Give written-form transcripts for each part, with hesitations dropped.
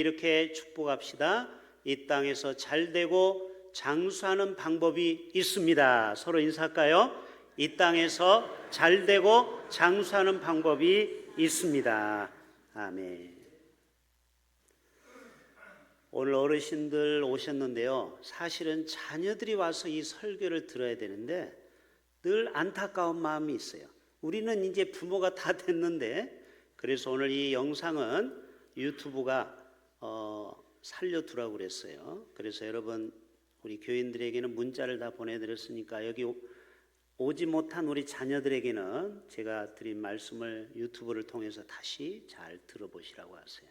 이렇게 축복합시다. 이 땅에서 잘되고 장수하는 방법이 있습니다. 서로 인사할까요? 이 땅에서 잘되고 장수하는 방법이 있습니다. 아멘. 오늘 어르신들 오셨는데요, 사실은 자녀들이 와서 이 설교를 들어야 되는데 늘 안타까운 마음이 있어요. 우리는 이제 부모가 다 됐는데, 그래서 오늘 이 영상은 유튜브가 살려두라고 그랬어요. 그래서 여러분, 우리 교인들에게는 문자를 다 보내드렸으니까 여기 오지 못한 우리 자녀들에게는 제가 드린 말씀을 유튜브를 통해서 다시 잘 들어보시라고 하세요.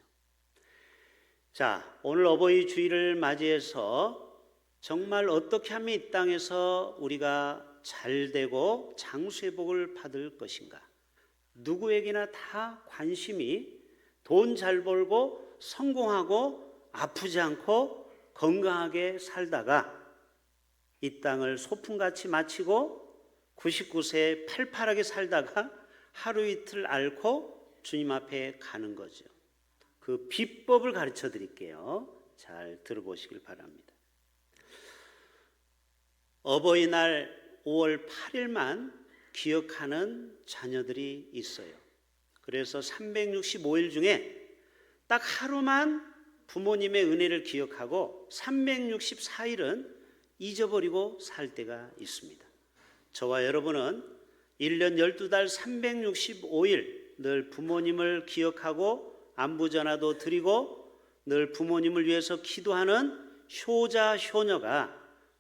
자, 오늘 어버이 주일을 맞이해서 정말 어떻게 하면 이 땅에서 우리가 잘되고 장수의 복을 받을 것인가? 누구에게나 다 관심이 돈 잘 벌고 성공하고 아프지 않고 건강하게 살다가 이 땅을 소풍같이 마치고 99세 팔팔하게 살다가 하루 이틀 앓고 주님 앞에 가는 거죠. 그 비법을 가르쳐 드릴게요. 잘 들어보시길 바랍니다. 어버이날 5월 8일만 기억하는 자녀들이 있어요. 그래서 365일 중에 딱 하루만 부모님의 은혜를 기억하고 364일은 잊어버리고 살 때가 있습니다. 저와 여러분은 1년 12달 365일 늘 부모님을 기억하고 안부전화도 드리고 늘 부모님을 위해서 기도하는 효자 효녀가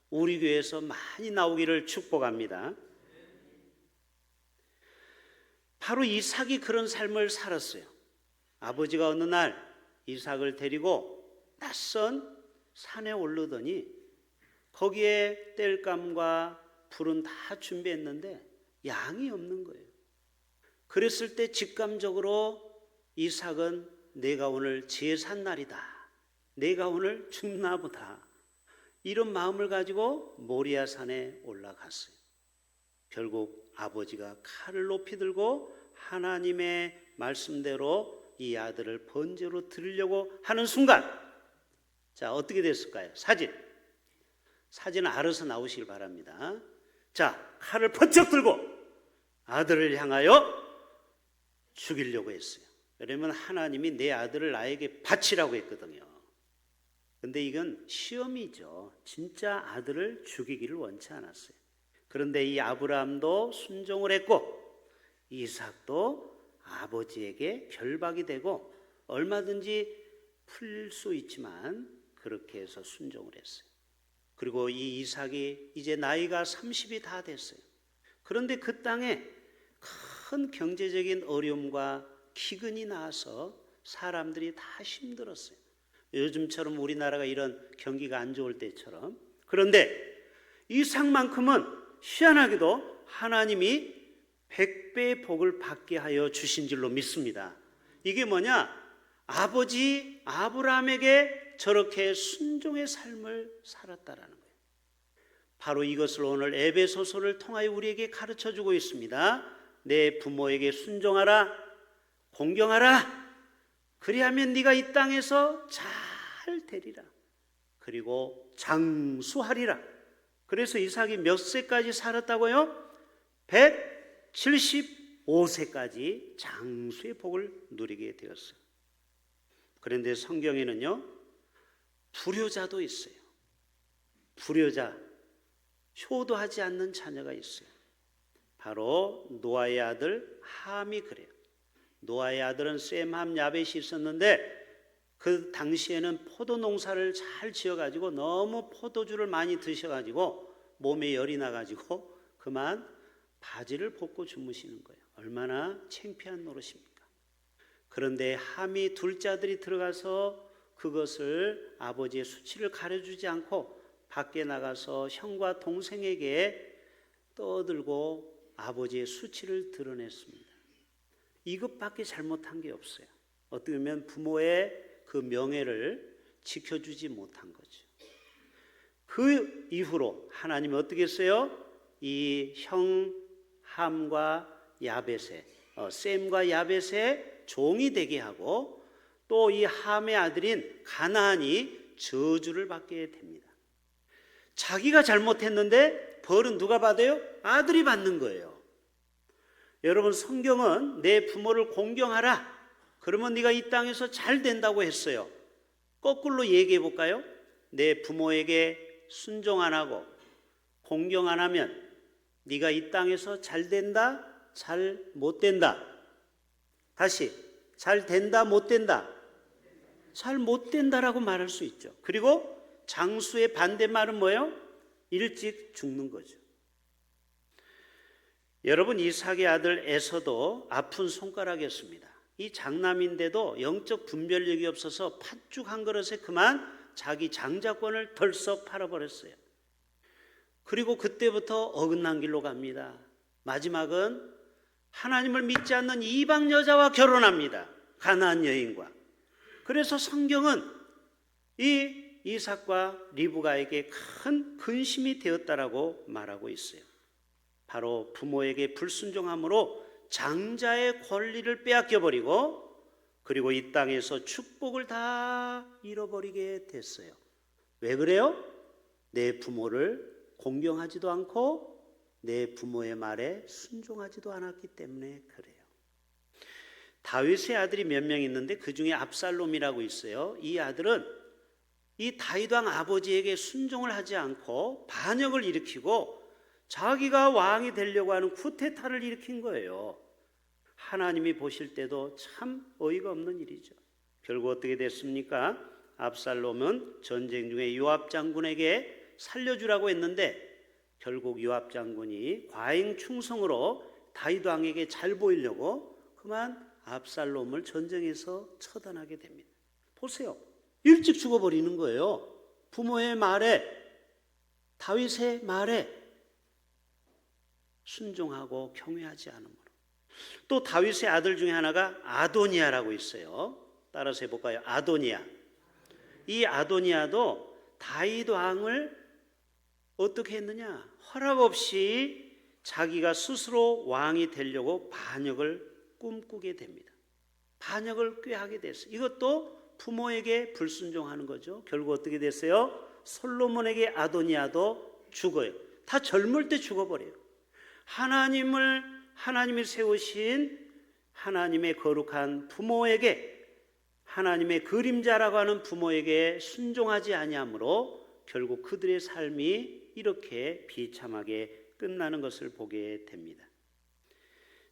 우리 교회에서 많이 나오기를 축복합니다. 바로 이삭이 그런 삶을 살았어요. 아버지가 어느 날 이삭을 데리고 낯선 산에 오르더니 거기에 땔감과 불은 다 준비했는데 양이 없는 거예요. 그랬을 때 직감적으로 이삭은 내가 오늘 제삿날이다, 내가 오늘 죽나 보다, 이런 마음을 가지고 모리아 산에 올라갔어요. 결국 아버지가 칼을 높이 들고 하나님의 말씀대로 이 아들을 번제로 드리려고 하는 순간, 자, 어떻게 됐을까요? 사진 알아서 나오시길 바랍니다. 자, 칼을 번쩍 들고 아들을 향하여 죽이려고 했어요. 왜냐면 하나님이 내 아들을 나에게 바치라고 했거든요. 근데 이건 시험이죠. 진짜 아들을 죽이기를 원치 않았어요. 그런데 이 아브라함도 순종을 했고 이삭도 아버지에게 결박이 되고 얼마든지 풀릴 수 있지만 그렇게 해서 순종을 했어요. 그리고 이 이삭이 이제 나이가 30이 다 됐어요. 그런데 그 땅에 큰 경제적인 어려움과 기근이 나서 사람들이 다 힘들었어요. 요즘처럼 우리나라가 이런 경기가 안 좋을 때처럼. 그런데 이삭만큼은 희한하게도 하나님이 100배의 복을 받게 하여 주신 줄로 믿습니다. 이게 뭐냐? 아버지 아브라함에게 저렇게 순종의 삶을 살았다라는 거예요. 바로 이것을 오늘 에베소서를 통하여 우리에게 가르쳐주고 있습니다. 내 부모에게 순종하라, 공경하라. 그리하면 네가 이 땅에서 잘 되리라. 그리고 장수하리라. 그래서 이삭이 몇 세까지 살았다고요? 175세까지 장수의 복을 누리게 되었어요. 그런데 성경에는요, 불효자도 있어요. 불효자, 효도하지 않는 자녀가 있어요. 바로 노아의 아들 함이 그래요. 노아의 아들은 셈, 함, 야벳이 있었는데 그 당시에는 포도 농사를 잘 지어가지고 너무 포도주를 많이 드셔가지고 몸에 열이 나가지고 그만 바지를 벗고 주무시는 거예요. 얼마나 창피한 노릇입니까? 그런데 함이 둘째 아들이 들어가서 그것을 아버지의 수치를 가려주지 않고 밖에 나가서 형과 동생에게 떠들고 아버지의 수치를 드러냈습니다. 이것밖에 잘못한 게 없어요. 어떻게 보면 부모의 그 명예를 지켜주지 못한 거죠. 그 이후로 하나님이 어떻게 했어요? 이 형 함과 야벳의 셈과 야벳의 종이 되게 하고 또 이 함의 아들인 가나안이 저주를 받게 됩니다. 자기가 잘못했는데 벌은 누가 받아요? 아들이 받는 거예요. 여러분, 성경은 내 부모를 공경하라, 그러면 네가 이 땅에서 잘 된다고 했어요. 거꾸로 얘기해 볼까요? 내 부모에게 순종 안 하고 공경 안 하면 네가 이 땅에서 잘 된다, 잘 못 된다. 다시, 잘 된다, 못 된다? 잘 못 된다라고 말할 수 있죠. 그리고 장수의 반대말은 뭐예요? 일찍 죽는 거죠. 여러분, 이삭의 아들 에서도 아픈 손가락이었습니다. 이 장남인데도 영적 분별력이 없어서 팥죽 한 그릇에 그만 자기 장자권을 덜썩 팔아버렸어요. 그리고 그때부터 어긋난 길로 갑니다. 마지막은 하나님을 믿지 않는 이방 여자와 결혼합니다. 가나안 여인과. 그래서 성경은 이 이삭과 리브가에게 큰 근심이 되었다라고 말하고 있어요. 바로 부모에게 불순종함으로 장자의 권리를 빼앗겨버리고, 그리고 이 땅에서 축복을 다 잃어버리게 됐어요. 왜 그래요? 내 부모를 공경하지도 않고 내 부모의 말에 순종하지도 않았기 때문에 그래요. 다윗의 아들이 몇 명 있는데 그 중에 압살롬이라고 있어요. 이 아들은 이 다윗 왕 아버지에게 순종을 하지 않고 반역을 일으키고 자기가 왕이 되려고 하는 쿠데타를 일으킨 거예요. 하나님이 보실 때도 참 어이가 없는 일이죠. 결국 어떻게 됐습니까? 압살롬은 전쟁 중에 요압 장군에게 살려주라고 했는데 결국 요압 장군이 과잉 충성으로 다윗 왕에게 잘 보이려고 그만 압살롬을 전쟁에서 처단하게 됩니다. 보세요. 일찍 죽어버리는 거예요. 부모의 말에, 다윗의 말에 순종하고 경외하지 않음으로. 또 다윗의 아들 중에 하나가 아도니아라고 있어요. 따라서 해볼까요? 아도니아. 이 아도니아도 다윗 왕을 어떻게 했느냐? 허락 없이 자기가 스스로 왕이 되려고 반역을 꿈꾸게 됩니다. 반역을 꾀하게 됐어요. 이것도 부모에게 불순종하는 거죠. 결국 어떻게 됐어요? 솔로몬에게 아도니아도 죽어요. 다 젊을 때 죽어버려요. 하나님이 세우신 하나님의 거룩한 부모에게, 하나님의 그림자라고 하는 부모에게 순종하지 아니하므로 결국 그들의 삶이 이렇게 비참하게 끝나는 것을 보게 됩니다.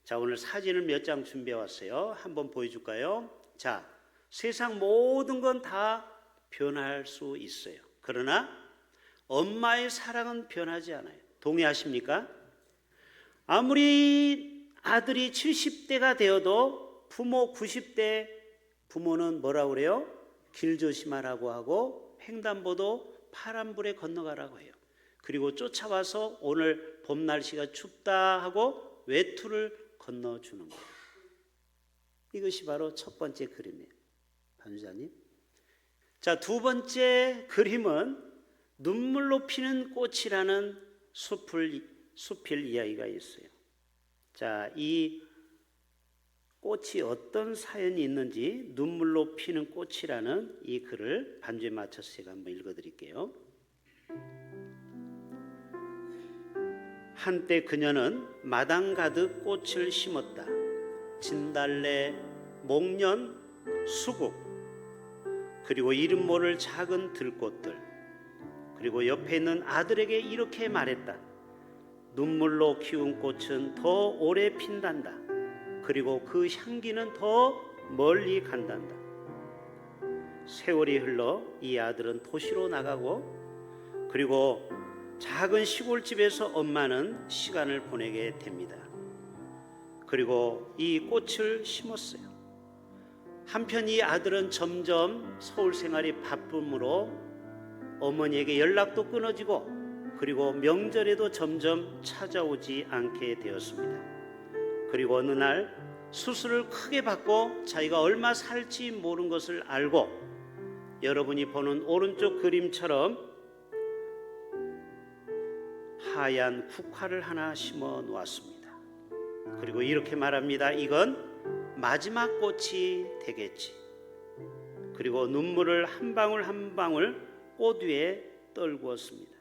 자, 오늘 사진을 몇 장 준비해 왔어요. 한번 보여줄까요? 자, 세상 모든 건 다 변할 수 있어요. 그러나 엄마의 사랑은 변하지 않아요. 동의하십니까? 아무리 아들이 70대가 되어도 부모 90대 부모는 뭐라고 그래요? 길 조심하라고 하고 횡단보도 파란불에 건너가라고 해요. 그리고 쫓아와서 오늘 봄 날씨가 춥다 하고 외투를 건너주는 거예요. 이것이 바로 첫 번째 그림이에요. 반주자님. 자, 두 번째 그림은 눈물로 피는 꽃이라는 수필 이야기가 있어요. 자, 이 꽃이 어떤 사연이 있는지 눈물로 피는 꽃이라는 이 글을 반주에 맞춰서 제가 한번 읽어드릴게요. 한때 그녀는 마당 가득 꽃을 심었다. 진달래, 목련, 수국, 그리고 이름 모를 작은 들꽃들. 그리고 옆에 있는 아들에게 이렇게 말했다. 눈물로 키운 꽃은 더 오래 핀단다. 그리고 그 향기는 더 멀리 간단다. 세월이 흘러 이 아들은 도시로 나가고, 그리고 작은 시골집에서 엄마는 시간을 보내게 됩니다. 그리고 이 꽃을 심었어요. 한편 이 아들은 점점 서울 생활이 바쁨으로 어머니에게 연락도 끊어지고, 그리고 명절에도 점점 찾아오지 않게 되었습니다. 그리고 어느 날 수술을 크게 받고 자기가 얼마 살지 모르는 것을 알고, 여러분이 보는 오른쪽 그림처럼 하얀 국화를 하나 심어 놓았습니다. 그리고 이렇게 말합니다. 이건 마지막 꽃이 되겠지. 그리고 눈물을 한 방울 한 방울 꽃 위에 떨구었습니다.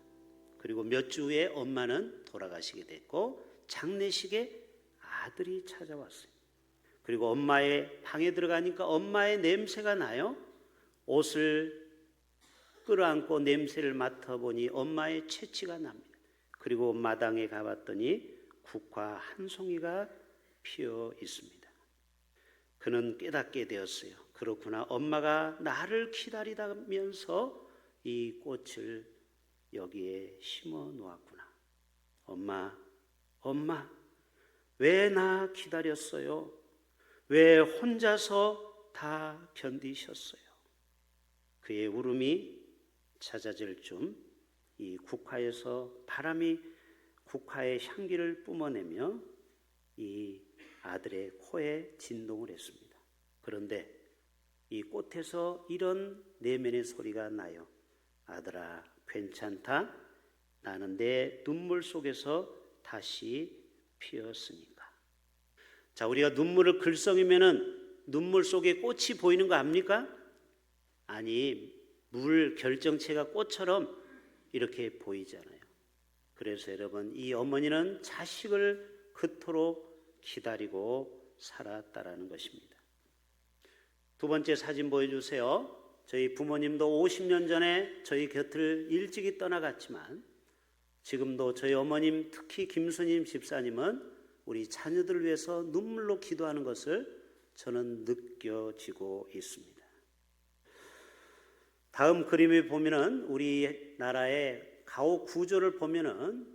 그리고 몇 주 후에 엄마는 돌아가시게 됐고 장례식에 아들이 찾아왔어요. 그리고 엄마의 방에 들어가니까 엄마의 냄새가 나요. 옷을 끌어안고 냄새를 맡아보니 엄마의 체취가 납니다. 그리고 마당에 가봤더니 국화 한 송이가 피어 있습니다. 그는 깨닫게 되었어요. 그렇구나, 엄마가 나를 기다리다면서 이 꽃을 여기에 심어 놓았구나. 엄마, 왜 나 기다렸어요? 왜 혼자서 다 견디셨어요? 그의 울음이 잦아질 쯤 이 국화에서 바람이 국화의 향기를 뿜어내며 이 아들의 코에 진동을 했습니다. 그런데 이 꽃에서 이런 내면의 소리가 나요. 아들아, 괜찮다. 나는 내 눈물 속에서 다시 피었으니까. 자, 우리가 눈물을 글썽이면은 눈물 속에 꽃이 보이는 거 압니까? 아니, 물 결정체가 꽃처럼 이렇게 보이잖아요. 그래서 여러분, 이 어머니는 자식을 그토록 기다리고 살았다라는 것입니다. 두 번째 사진 보여주세요. 저희 부모님도 50년 전에 저희 곁을 일찍이 떠나갔지만 지금도 저희 어머님, 특히 김수님 집사님은 우리 자녀들을 위해서 눈물로 기도하는 것을 저는 느껴지고 있습니다. 다음 그림에 보면은 우리나라의 가옥 구조를 보면은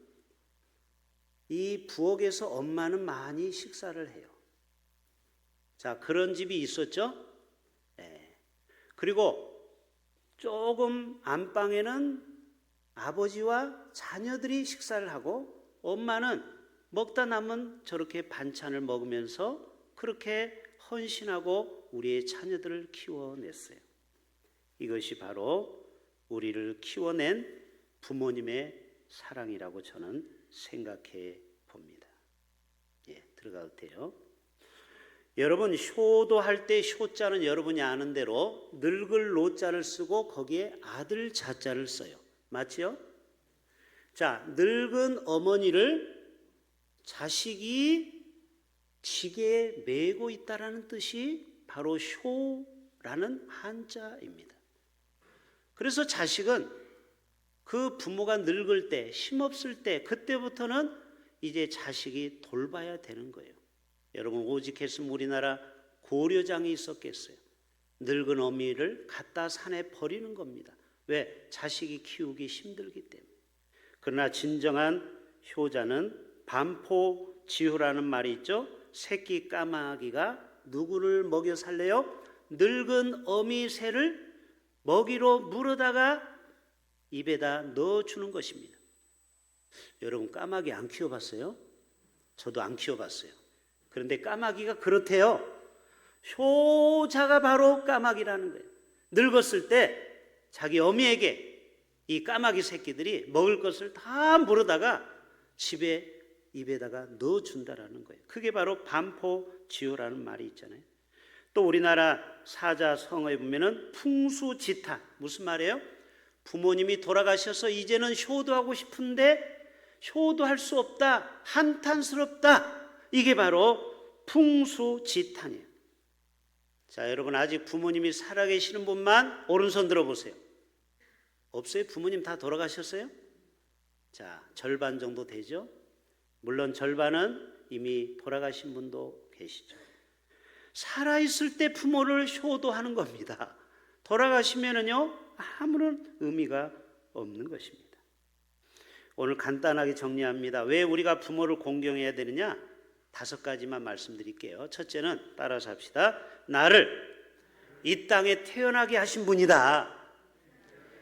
이 부엌에서 엄마는 많이 식사를 해요. 자, 그런 집이 있었죠? 네. 그리고 조금 안방에는 아버지와 자녀들이 식사를 하고 엄마는 먹다 남은 저렇게 반찬을 먹으면서 그렇게 헌신하고 우리의 자녀들을 키워냈어요. 이것이 바로 우리를 키워낸 부모님의 사랑이라고 저는 생각해 봅니다. 예, 들어가도 돼요. 여러분, 효도할 때 효자는 여러분이 아는 대로 늙을 노자를 쓰고 거기에 아들 자자를 써요. 맞죠? 자, 늙은 어머니를 자식이 지게에 메고 있다라는 뜻이 바로 효라는 한자입니다. 그래서 자식은 그 부모가 늙을 때, 힘없을 때, 그때부터는 이제 자식이 돌봐야 되는 거예요. 여러분, 오직했으면 우리나라 고려장이 있었겠어요? 늙은 어미를 갖다 산에 버리는 겁니다. 왜? 자식이 키우기 힘들기 때문에. 그러나 진정한 효자는 반포지후라는 말이 있죠. 새끼 까마귀가 누구를 먹여 살래요? 늙은 어미 새를 먹이로 물어다가 입에다 넣어주는 것입니다. 여러분, 까마귀 안 키워봤어요? 저도 안 키워봤어요. 그런데 까마귀가 그렇대요. 효자가 바로 까마귀라는 거예요. 늙었을 때 자기 어미에게 이 까마귀 새끼들이 먹을 것을 다 물어다가 집에 입에다가 넣어준다라는 거예요. 그게 바로 반포지효라는 말이 있잖아요. 또 우리나라 사자성어에 보면은 풍수지탄, 무슨 말이에요? 부모님이 돌아가셔서 이제는 효도하고 싶은데 효도할 수 없다, 한탄스럽다. 이게 바로 풍수지탄이에요. 자, 여러분, 아직 부모님이 살아계시는 분만 오른손 들어보세요. 없어요? 부모님 다 돌아가셨어요? 자, 절반 정도 되죠? 물론 절반은 이미 돌아가신 분도 계시죠. 살아있을 때 부모를 효도하는 겁니다. 돌아가시면은요, 아무런 의미가 없는 것입니다. 오늘 간단하게 정리합니다. 왜 우리가 부모를 공경해야 되느냐? 5가지만 말씀드릴게요. 첫째는 따라서 합시다. 나를 이 땅에 태어나게 하신 분이다.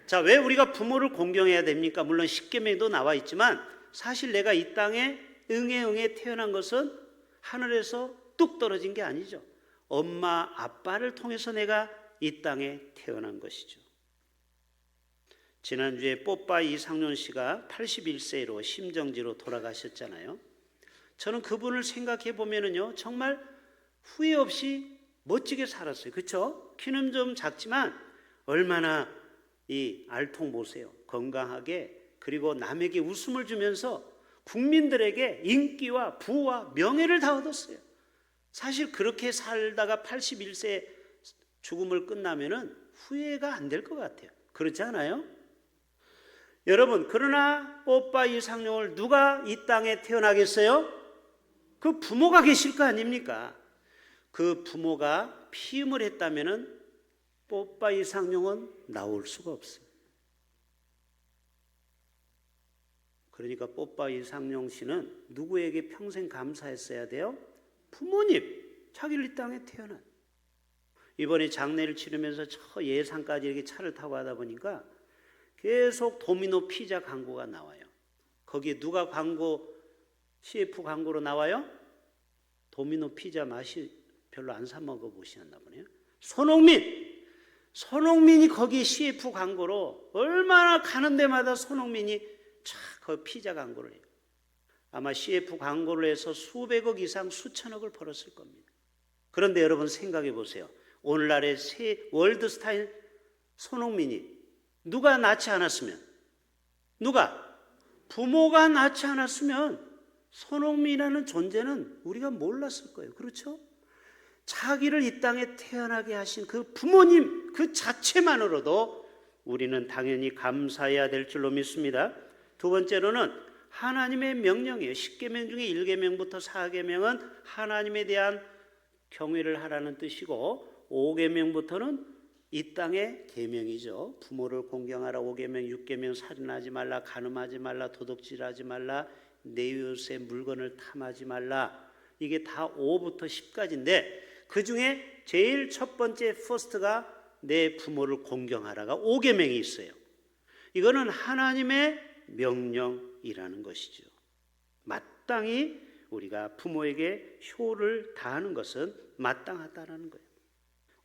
자, 왜 우리가 부모를 공경해야 됩니까? 물론 십계명에도 나와 있지만 사실 내가 이 땅에 응애 태어난 것은 하늘에서 뚝 떨어진 게 아니죠. 엄마, 아빠를 통해서 내가 이 땅에 태어난 것이죠. 지난주에 뽀빠 이상론 씨가 81세로 심정지로 돌아가셨잖아요. 저는 그분을 생각해 보면은요, 정말 후회 없이 멋지게 살았어요. 그렇죠? 키는 좀 작지만 얼마나 이 알통 보세요. 건강하게, 그리고 남에게 웃음을 주면서 국민들에게 인기와 부와 명예를 다 얻었어요. 사실 그렇게 살다가 81세 죽음을 끝나면은 후회가 안 될 것 같아요. 그렇지 않아요? 여러분, 그러나 뽀빠 이상룡을 누가 이 땅에 태어나겠어요? 그 부모가 계실 거 아닙니까? 그 부모가 피임을 했다면은 뽀빠 이상룡은 나올 수가 없어요. 그러니까 뽀빠 이상룡 씨는 누구에게 평생 감사했어야 돼요? 부모님, 자기를 이 땅에 태어난. 이번에 장례를 치르면서 저 예산까지 이렇게 차를 타고 하다 보니까 계속 도미노 피자 광고가 나와요. 거기에 누가 광고, CF 광고로 나와요? 도미노 피자 맛이 별로 안 사 먹어보시나 보네요. 손흥민이 거기 CF 광고로 얼마나 가는 데마다 손흥민이 그 피자 광고를 해요. 아마 CF 광고를 해서 수백억 이상 수천억을 벌었을 겁니다. 그런데 여러분 생각해 보세요. 오늘날의 새 월드스타인 손흥민이 누가 낳지 않았으면, 부모가 낳지 않았으면 손흥민이라는 존재는 우리가 몰랐을 거예요. 그렇죠? 자기를 이 땅에 태어나게 하신 그 부모님 그 자체만으로도 우리는 당연히 감사해야 될 줄로 믿습니다. 두 번째로는 하나님의 명령이에요. 10계명 중에 1계명부터 4계명은 하나님에 대한 경외를 하라는 뜻이고, 5계명부터는 이 땅의 계명이죠. 부모를 공경하라. 5계명, 6계명 살인하지 말라, 간음하지 말라, 도둑질하지 말라, 내 이웃의 물건을 탐하지 말라. 이게 다 5부터 10까지인데 그 중에 제일 첫 번째 퍼스트가 내 부모를 공경하라가 5계명이 있어요. 이거는 하나님의 명령이라는 것이죠. 마땅히 우리가 부모에게 효를 다하는 것은 마땅하다라는 거예요.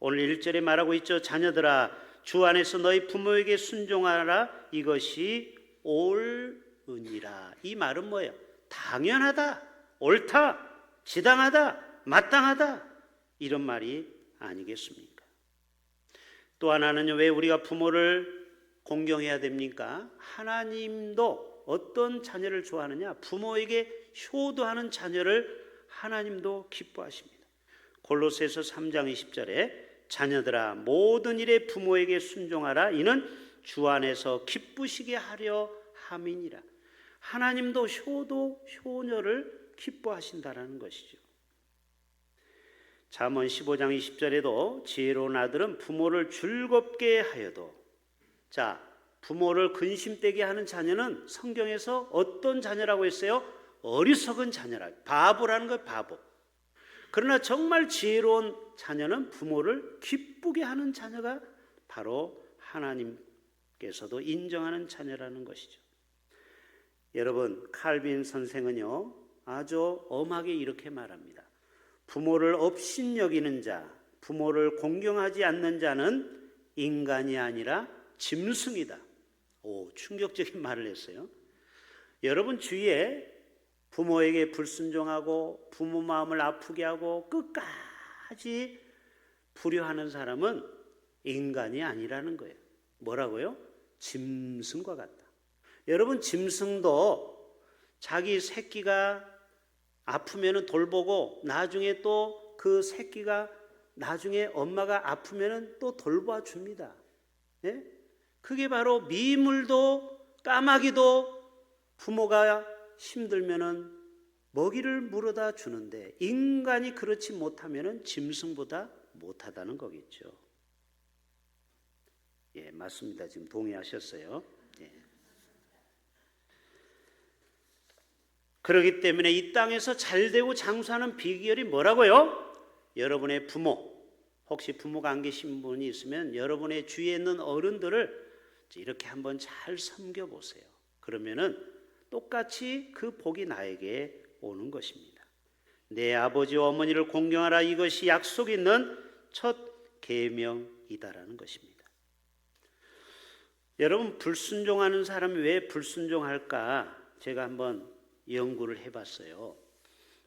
오늘 1절에 말하고 있죠. 자녀들아, 주 안에서 너희 부모에게 순종하라. 이것이 옳으니라. 이 말은 뭐예요? 당연하다, 옳다, 지당하다, 마땅하다, 이런 말이 아니겠습니까? 또 하나는요, 왜 우리가 부모를 공경해야 됩니까? 하나님도 어떤 자녀를 좋아하느냐? 부모에게 효도하는 자녀를 하나님도 기뻐하십니다. 골로새서 3장 20절에 자녀들아, 모든 일에 부모에게 순종하라. 이는 주 안에서 기쁘시게 하려 함이니라. 하나님도 효녀를 기뻐하신다라는 것이죠. 잠언 15장 20절에도 지혜로운 아들은 부모를 즐겁게 하여도, 부모를 근심되게 하는 자녀는 성경에서 어떤 자녀라고 했어요? 어리석은 자녀라. 바보라는 거예요, 바보. 그러나 정말 지혜로운 자녀는 부모를 기쁘게 하는 자녀가 바로 하나님께서도 인정하는 자녀라는 것이죠. 여러분, 칼빈 선생은요, 아주 엄하게 이렇게 말합니다. 부모를 업신여기는 자, 부모를 공경하지 않는 자는 인간이 아니라 짐승이다. 충격적인 말을 했어요. 여러분 주위에 부모에게 불순종하고 부모 마음을 아프게 하고 끝까지 불효하는 사람은 인간이 아니라는 거예요. 뭐라고요? 짐승과 같다. 여러분, 짐승도 자기 새끼가 아프면 돌보고 나중에 또 그 새끼가 나중에 엄마가 아프면 또 돌봐줍니다. 예? 그게 바로 미물도 까마귀도 부모가 힘들면은 먹이를 물어다 주는데 인간이 그렇지 못하면은 짐승보다 못하다는 거겠죠. 예, 맞습니다. 지금 동의하셨어요. 예. 그렇기 때문에 이 땅에서 잘되고 장수하는 비결이 뭐라고요? 여러분의 부모, 혹시 부모가 안 계신 분이 있으면 여러분의 주위에 있는 어른들을 이렇게 한번 잘 섬겨보세요. 그러면은 똑같이 그 복이 나에게 오는 것입니다. 내 아버지와 어머니를 공경하라. 이것이 약속 있는 첫 계명이다라는 것입니다. 여러분, 불순종하는 사람이 왜 불순종할까? 제가 한번 연구를 해봤어요.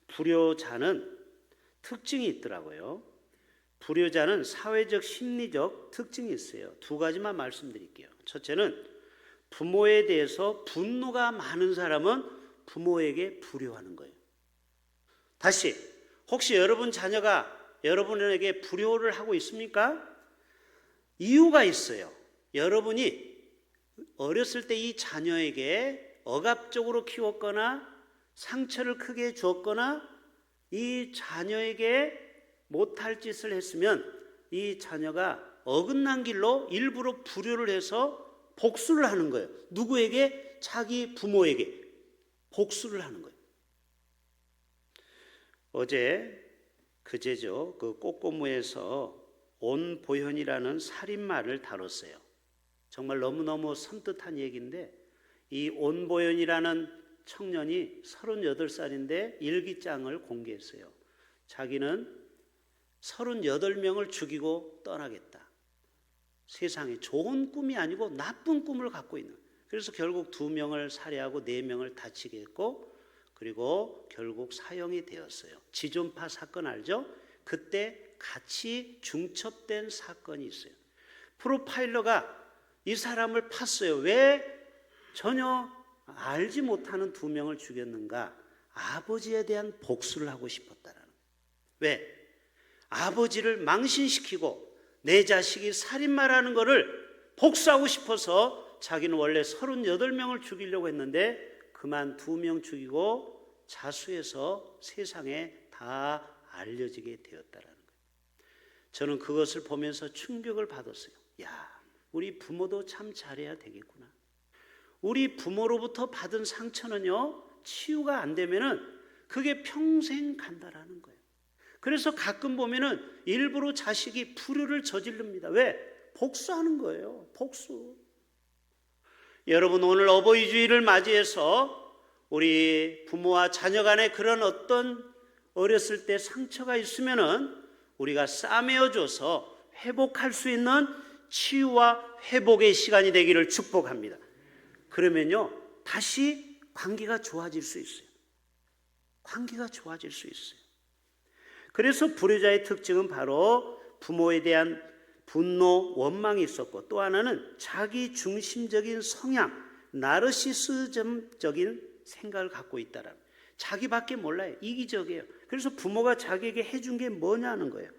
불효자는 특징이 있더라고요. 불효자는 사회적 심리적 특징이 있어요. 두 가지만 말씀드릴게요. 첫째는 부모에 대해서 분노가 많은 사람은 부모에게 불효하는 거예요. 다시, 혹시 여러분 자녀가 여러분에게 불효를 하고 있습니까? 이유가 있어요. 여러분이 어렸을 때 이 자녀에게 억압적으로 키웠거나 상처를 크게 줬거나 이 자녀에게 못할 짓을 했으면 이 자녀가 어긋난 길로 일부러 불효를 해서 복수를 하는 거예요. 누구에게? 자기 부모에게 복수를 하는 거예요. 그제죠. 그 꽃고무에서 온보현이라는 살인마를 다뤘어요. 정말 너무너무 섬뜩한 얘기인데 이 온보현이라는 청년이 38살인데 일기장을 공개했어요. 자기는 38명을 죽이고 떠나겠다. 세상에 좋은 꿈이 아니고 나쁜 꿈을 갖고 있는. 그래서 결국 2명을 살해하고 4명을 다치게 했고 그리고 결국 사형이 되었어요. 지존파 사건 알죠? 그때 같이 중첩된 사건이 있어요. 프로파일러가 이 사람을 팠어요. 왜 전혀 알지 못하는 2명을 죽였는가? 아버지에 대한 복수를 하고 싶었다라는 거예요. 왜? 아버지를 망신시키고 내 자식이 살인마라는 것을 복수하고 싶어서 자기는 원래 38명을 죽이려고 했는데 그만 2명 죽이고 자수해서 세상에 다 알려지게 되었다라는 거예요. 저는 그것을 보면서 충격을 받았어요. 야, 우리 부모도 참 잘해야 되겠구나. 우리 부모로부터 받은 상처는요, 치유가 안 되면은 그게 평생 간다라는 거예요. 그래서 가끔 보면은 일부러 자식이 불효를 저지릅니다. 왜? 복수하는 거예요. 복수. 여러분, 오늘 어버이 주일을 맞이해서 우리 부모와 자녀 간에 그런 어떤 어렸을 때 상처가 있으면은 우리가 싸매어줘서 회복할 수 있는 치유와 회복의 시간이 되기를 축복합니다. 그러면요, 다시 관계가 좋아질 수 있어요. 관계가 좋아질 수 있어요. 그래서 불효자의 특징은 바로 부모에 대한 분노, 원망이 있었고 또 하나는 자기 중심적인 성향, 나르시시즘적인 생각을 갖고 있다라는 거예요. 자기밖에 몰라요. 이기적이에요. 그래서 부모가 자기에게 해준 게 뭐냐는 거예요.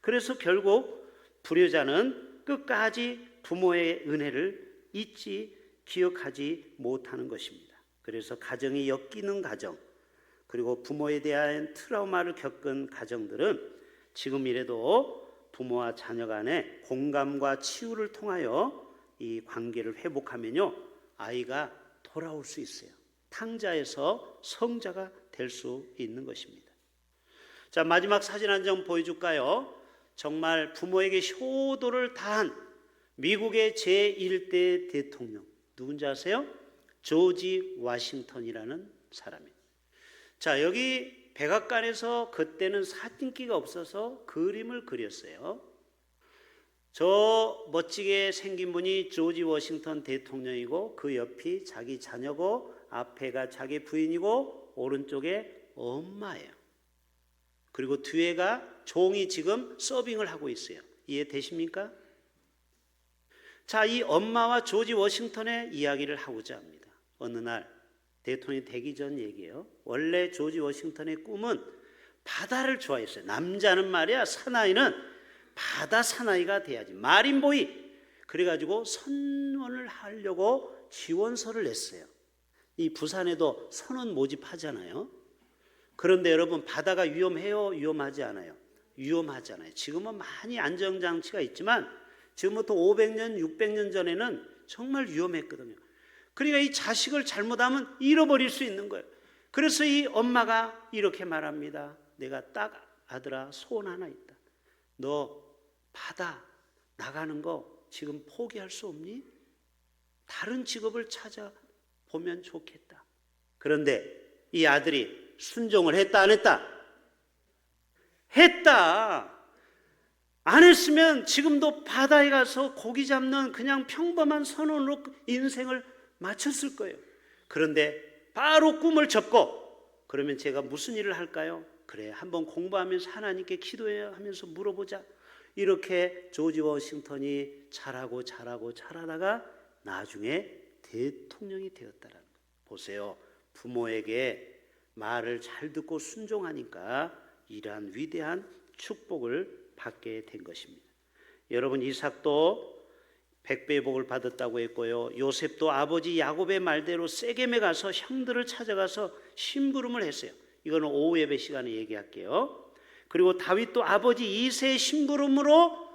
그래서 결국 불효자는 끝까지 부모의 은혜를 잊지, 기억하지 못하는 것입니다. 그래서 가정이 엮이는 가정, 그리고 부모에 대한 트라우마를 겪은 가정들은 지금 이래도 부모와 자녀 간의 공감과 치유를 통하여 이 관계를 회복하면요, 아이가 돌아올 수 있어요. 탕자에서 성자가 될 수 있는 것입니다. 자, 마지막 사진 한 장 보여줄까요? 정말 부모에게 효도를 다한 미국의 제1대 대통령 누군지 아세요? 조지 워싱턴이라는 사람이에요. 자, 여기 백악관에서 그때는 사진기가 없어서 그림을 그렸어요. 저 멋지게 생긴 분이 조지 워싱턴 대통령이고 그 옆이 자기 자녀고 앞에가 자기 부인이고 오른쪽에 엄마예요. 그리고 뒤에가 종이 지금 서빙을 하고 있어요. 이해되십니까? 자, 이 엄마와 조지 워싱턴의 이야기를 하고자 합니다. 어느 날 대통령이 되기 전 얘기예요. 원래 조지 워싱턴의 꿈은 바다를 좋아했어요. 남자는 말이야, 사나이는 바다 사나이가 돼야지. 마린보이. 그래가지고 선원을 하려고 지원서를 냈어요. 이 부산에도 선원 모집하잖아요. 그런데 여러분, 바다가 위험해요? 위험하지 않아요? 위험하잖아요. 지금은 많이 안전장치가 있지만 지금부터 500년, 600년 전에는 정말 위험했거든요. 그러니까 이 자식을 잘못하면 잃어버릴 수 있는 거예요. 그래서 이 엄마가 이렇게 말합니다. 내가 딱 아들아, 소원 하나 있다. 너 바다 나가는 거 지금 포기할 수 없니? 다른 직업을 찾아보면 좋겠다. 그런데 이 아들이 순종을 했다, 안 했다? 했다. 안 했으면 지금도 바다에 가서 고기 잡는 그냥 평범한 선원으로 인생을 마쳤을 거예요. 그런데 바로 꿈을 접고, 그러면 제가 무슨 일을 할까요? 그래, 한번 공부하면서 하나님께 기도해야 하면서 물어보자. 이렇게 조지 워싱턴이 자라다가 나중에 대통령이 되었다라는 거예요. 보세요. 부모에게 말을 잘 듣고 순종하니까 이러한 위대한 축복을 받게 된 것입니다. 여러분, 이삭도 백배의 복을 받았다고 했고요. 요셉도 아버지 야곱의 말대로 세겜에 가서 형들을 찾아가서 심부름을 했어요. 이거는 오후 예배 시간에 얘기할게요. 그리고 다윗도 아버지 이새의 심부름으로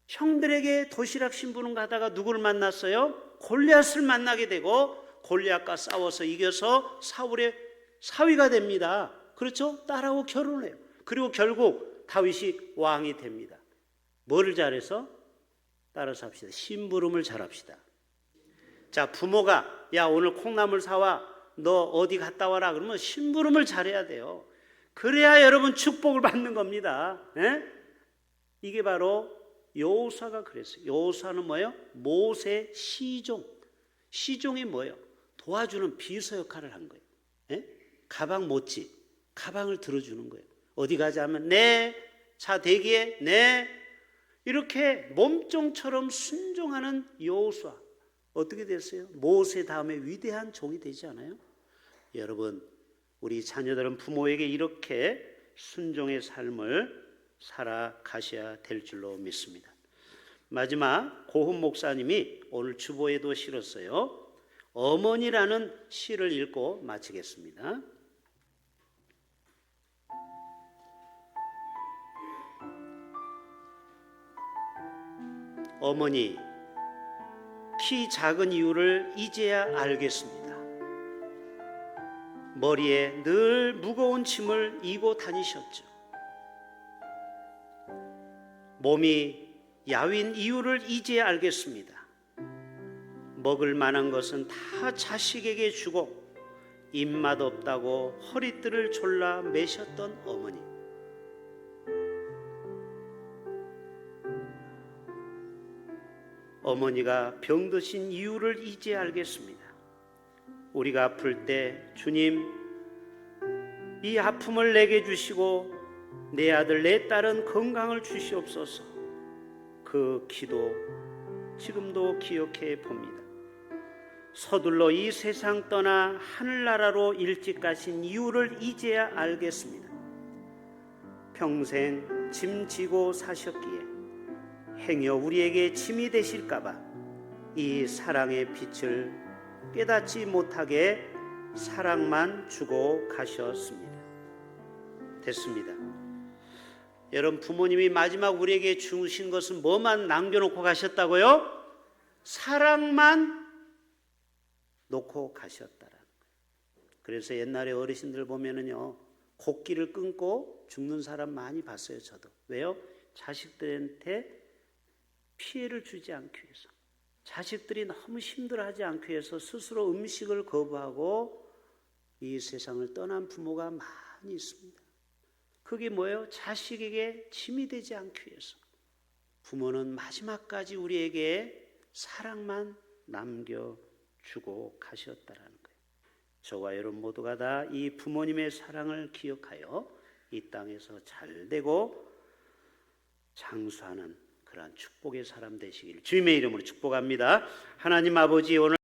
형들에게 도시락 심부름 가다가 누구를 만났어요? 골리앗을 만나게 되고 골리앗과 싸워서 이겨서 사울의 사위가 됩니다. 그렇죠? 딸하고 결혼을 해요. 그리고 결국 다윗이 왕이 됩니다. 뭐를 잘해서? 따라서 합시다. 심부름을 잘합시다. 자, 부모가 야 오늘 콩나물 사와, 너 어디 갔다 와라 그러면 심부름을 잘해야 돼요. 그래야 여러분 축복을 받는 겁니다. 예? 이게 바로 여호수아가 그랬어요. 여호수아는 뭐예요? 모세 시종. 시종이 뭐예요? 도와주는 비서 역할을 한 거예요. 예? 가방 못지, 가방을 들어주는 거예요. 어디 가자 하면 네, 차 대기해, 네. 이렇게 몸종처럼 순종하는 여호수아. 어떻게 됐어요? 모세 다음에 위대한 종이 되지 않아요? 여러분, 우리 자녀들은 부모에게 이렇게 순종의 삶을 살아가셔야 될 줄로 믿습니다. 마지막 고훈 목사님이 오늘 주보에도 실었어요. 어머니라는 시를 읽고 마치겠습니다. 어머니, 키 작은 이유를 이제야 알겠습니다. 머리에 늘 무거운 짐을 이고 다니셨죠. 몸이 야윈 이유를 이제야 알겠습니다. 먹을 만한 것은 다 자식에게 주고 입맛 없다고 허리띠를 졸라 매셨던 어머니. 어머니가 병드신 이유를 이제 알겠습니다. 우리가 아플 때 주님 이 아픔을 내게 주시고 내 아들 내 딸은 건강을 주시옵소서. 그 기도 지금도 기억해 봅니다. 서둘러 이 세상 떠나 하늘나라로 일찍 가신 이유를 이제야 알겠습니다. 평생 짐 지고 사셨기에 행여 우리에게 짐이 되실까봐 이 사랑의 빛을 깨닫지 못하게 사랑만 주고 가셨습니다. 됐습니다. 여러분, 부모님이 마지막 우리에게 주신 것은 뭐만 남겨놓고 가셨다고요? 사랑만 놓고 가셨다라는 거예요. 그래서 옛날에 어르신들 보면은요, 곡기를 끊고 죽는 사람 많이 봤어요. 저도. 왜요? 자식들한테 피해를 주지 않기 위해서, 자식들이 너무 힘들어하지 않기 위해서 스스로 음식을 거부하고 이 세상을 떠난 부모가 많이 있습니다. 그게 뭐예요? 자식에게 짐이 되지 않기 위해서. 부모는 마지막까지 우리에게 사랑만 남겨주고 가셨다라는 거예요. 저와 여러분 모두가 다 이 부모님의 사랑을 기억하여 이 땅에서 잘되고 장수하는 그러한 축복의 사람 되시길 주님의 이름으로 축복합니다. 하나님 아버지, 오늘